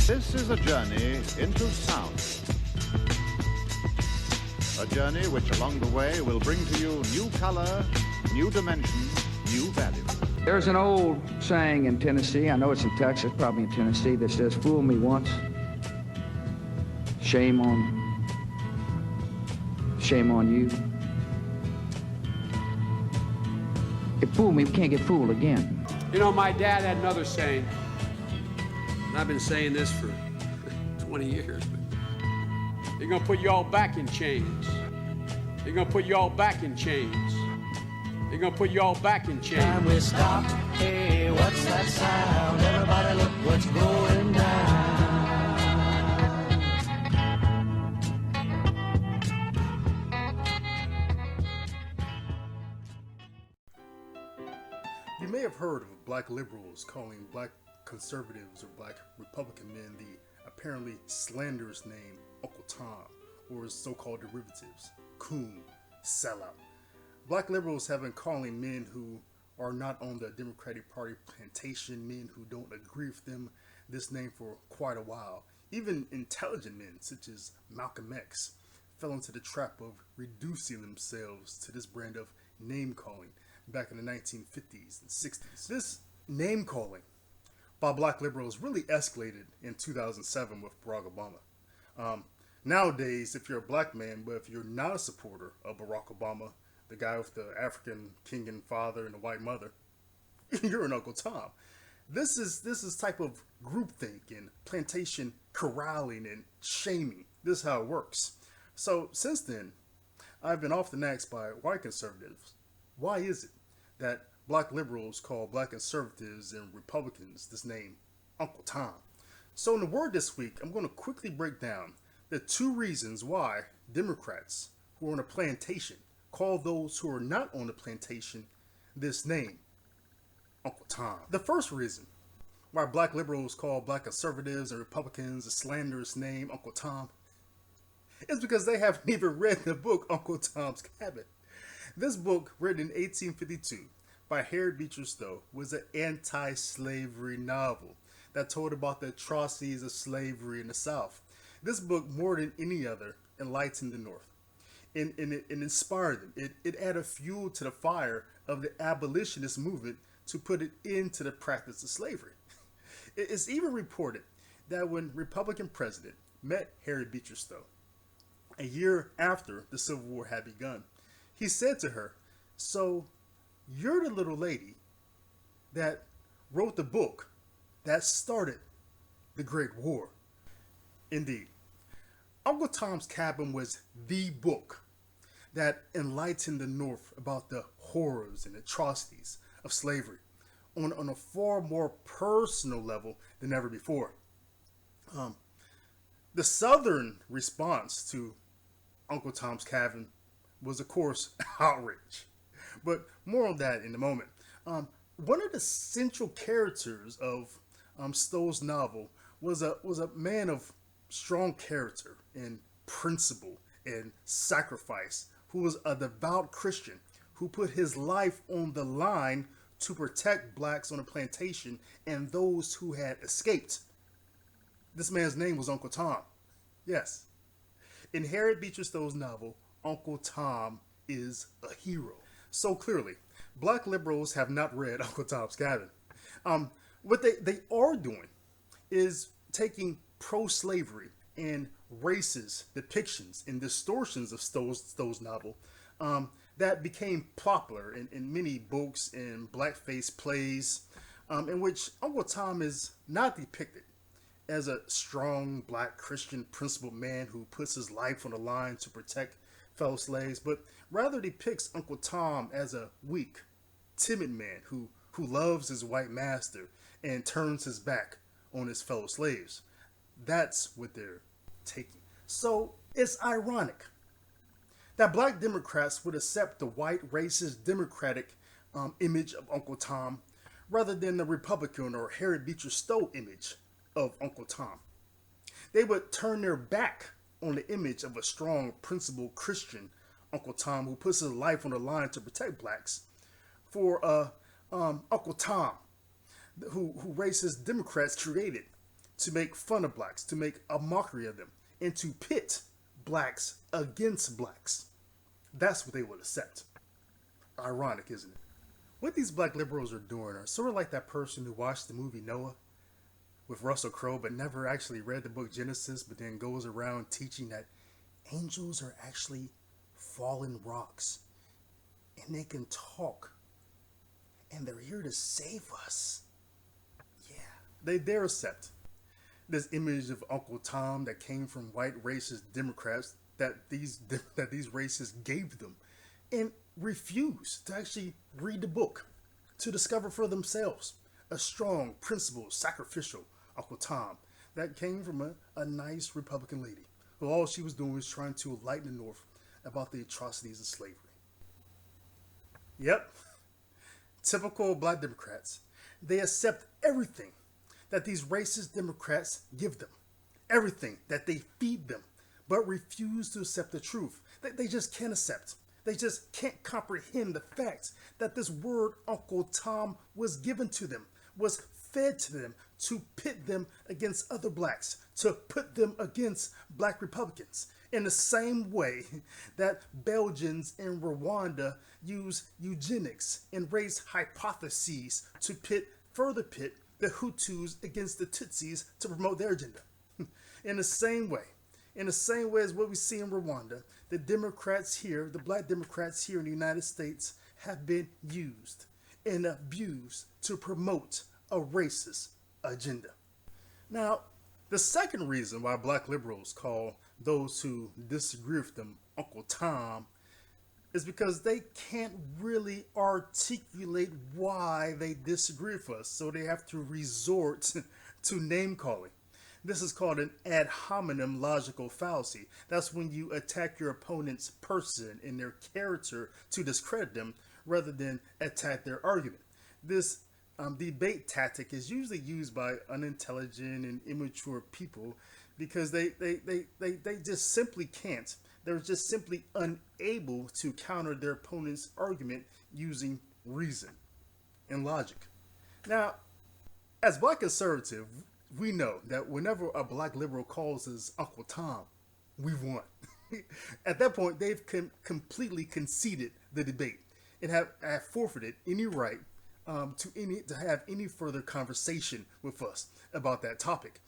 This is a journey into sound. A journey which along the way will bring to you new color, new dimension, new value. There's an old saying in Tennessee, I know it's in Texas, probably in Tennessee, that says, "Fool me once, shame on you." If fool me, we can't get fooled again. You know, my dad had another saying, and I've been saying this for 20 years, but they're gonna put you all back in chains. They're gonna put you all back in chains. They're gonna put you all back in chains. Time we stop, hey, what's that sound? Everybody look what's going down. You may have heard of black liberals calling black conservatives or black Republican men the apparently slanderous name Uncle Tom, or his so-called derivatives, coon, sellout. Black liberals have been calling men who are not on the Democratic Party plantation, men who don't agree with them, this name for quite a while. Even intelligent men such as Malcolm X fell into the trap of reducing themselves to this brand of name calling back in the 1950s and 60s. This name calling by black liberals really escalated in 2007 with Barack Obama. Nowadays, if you're a black man, but if you're not a supporter of Barack Obama, the guy with the African king and father and the white mother, you're an Uncle Tom. This is type of groupthink and plantation corralling and shaming. This is how it works. So since then, I've been often asked by white conservatives, why is it that black liberals call black conservatives and Republicans this name Uncle Tom? So in the Word this week, I'm going to quickly break down the two reasons why Democrats who are on a plantation call those who are not on the plantation this name, Uncle Tom. The first reason why black liberals call black conservatives and Republicans a slanderous name, Uncle Tom, is because they haven't even read the book Uncle Tom's Cabin. This book, written in 1852 by Harriet Beecher Stowe, was an anti-slavery novel that told about the atrocities of slavery in the South. This book, more than any other, enlightened the North. And it inspired them. It added fuel to the fire of the abolitionist movement to put it into the practice of slavery. It's even reported that when Republican president met Harriet Beecher Stowe, a year after the Civil War had begun, he said to her, "So you're the little lady that wrote the book that started the Great War." Indeed, Uncle Tom's Cabin was the book that enlightened the North about the horrors and atrocities of slavery on a far more personal level than ever before. The Southern response to Uncle Tom's Cabin was, of course, outrage. But more on that in a moment. One of the central characters of Stowe's novel was a man of strong character and principle and sacrifice, who was a devout Christian who put his life on the line to protect blacks on a plantation and those who had escaped. This man's name was Uncle Tom. Yes. In Harriet Beecher Stowe's novel, Uncle Tom is a hero. So clearly, black liberals have not read Uncle Tom's Cabin. What they are doing is taking pro-slavery and racist depictions and distortions of Stowe's novel that became popular in many books and blackface plays, in which Uncle Tom is not depicted as a strong black Christian principled man who puts his life on the line to protect fellow slaves, but rather depicts Uncle Tom as a weak, timid man who loves his white master and turns his back on his fellow slaves. That's what they're taking. So it's ironic that black Democrats would accept the white racist Democratic image of Uncle Tom rather than the Republican or Harriet Beecher Stowe image of Uncle Tom. They would turn their back on the image of a strong, principled Christian Uncle Tom who puts his life on the line to protect blacks for Uncle Tom, who racist Democrats created to make fun of blacks, to make a mockery of them, and to pit blacks against blacks. That's what they would accept. Ironic, isn't it? What these black liberals are doing are sort of like that person who watched the movie Noah with Russell Crowe but never actually read the book Genesis, but then goes around teaching that angels are actually fallen rocks and they can talk and they're here to save us. Yeah, they're accept this image of Uncle Tom that came from white racist Democrats that these racists gave them, and refuse to actually read the book to discover for themselves a strong, principled, sacrificial Uncle Tom that came from a nice Republican lady who all she was doing was trying to enlighten the North about the atrocities of slavery. Yep, typical black Democrats. They accept everything that these racist Democrats give them, everything that they feed them, but refuse to accept the truth. They just can't accept. They just can't comprehend the fact that this word Uncle Tom was given to them, was fed to them to pit them against other blacks, to put them against black Republicans. In the same way that Belgians in Rwanda use eugenics and raise hypotheses to further pit the Hutus against the Tutsis to promote their agenda. In the same way as what we see in Rwanda, the Democrats here, the black Democrats here in the United States, have been used and abused to promote a racist agenda. Now, the second reason why black liberals call those who disagree with them Uncle Tom is because they can't really articulate why they disagree with us, so they have to resort to name calling. This is called an ad hominem logical fallacy. That's when you attack your opponent's person and their character to discredit them rather than attack their argument. This debate tactic is usually used by unintelligent and immature people because they just simply can't. They're just simply unable to counter their opponent's argument using reason and logic. Now, as black conservative, we know that whenever a black liberal calls us Uncle Tom, we've won. At that point, they've completely conceded the debate and have forfeited any right to have any further conversation with us about that topic.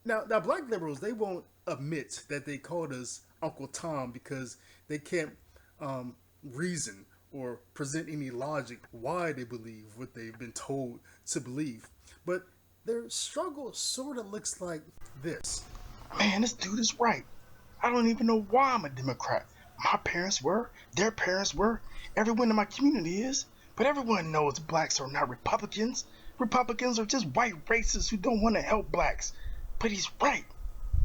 Now, black liberals, they won't admit that they called us Uncle Tom because they can't reason or present any logic why they believe what they've been told to believe. But their struggle sort of looks like this. Man, this dude is right. I don't even know why I'm a Democrat. My parents were, their parents were, everyone in my community is. But everyone knows blacks are not Republicans. Republicans are just white racists who don't want to help blacks. But he's right.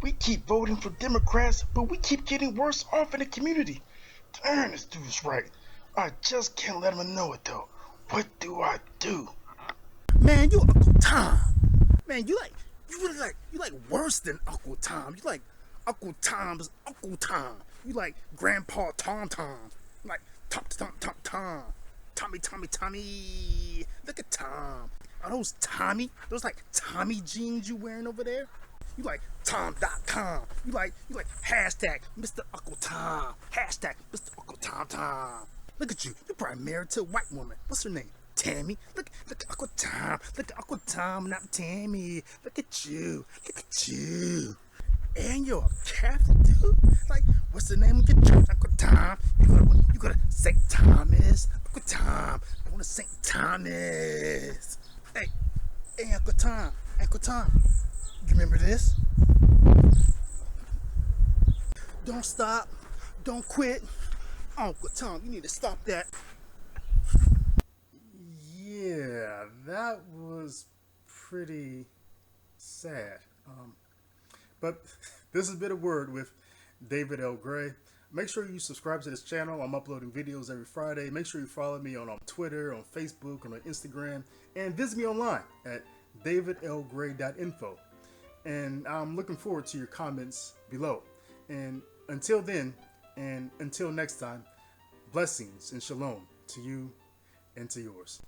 We keep voting for Democrats, but we keep getting worse off in the community. Darn, this dude's right. I just can't let him know it though. What do I do? Man, you Uncle Tom. Man, you like worse than Uncle Tom. You like Uncle Tom's Uncle Tom. You like Grandpa Tom Tom. Like Tom. Tommy. Look at Tom. Are those Tommy? Those like Tommy jeans you wearing over there? You like Tom.com. You like hashtag Mr. Uncle Tom. Hashtag Mr. Uncle Tom. Look at you. You're probably married to a white woman. What's her name? Tammy. Look at Uncle Tom. Look at Uncle Tom, not Tammy. Look at you. And you're a Catholic dude? Like, what's the name of your church, Uncle Tom? You go to St. Thomas. Uncle Tom. Going to St. Thomas. Hey, Uncle Tom. You remember this? Don't stop. Don't quit. Uncle Tom, you need to stop that. Yeah, that was pretty sad. But this has been a word with David L. Gray. Make sure you subscribe to this channel. I'm uploading videos every Friday. Make sure you follow me on Twitter, on Facebook, and on Instagram. And visit me online at davidlgray.info. And I'm looking forward to your comments below. And until then, and until next time, blessings and shalom to you and to yours.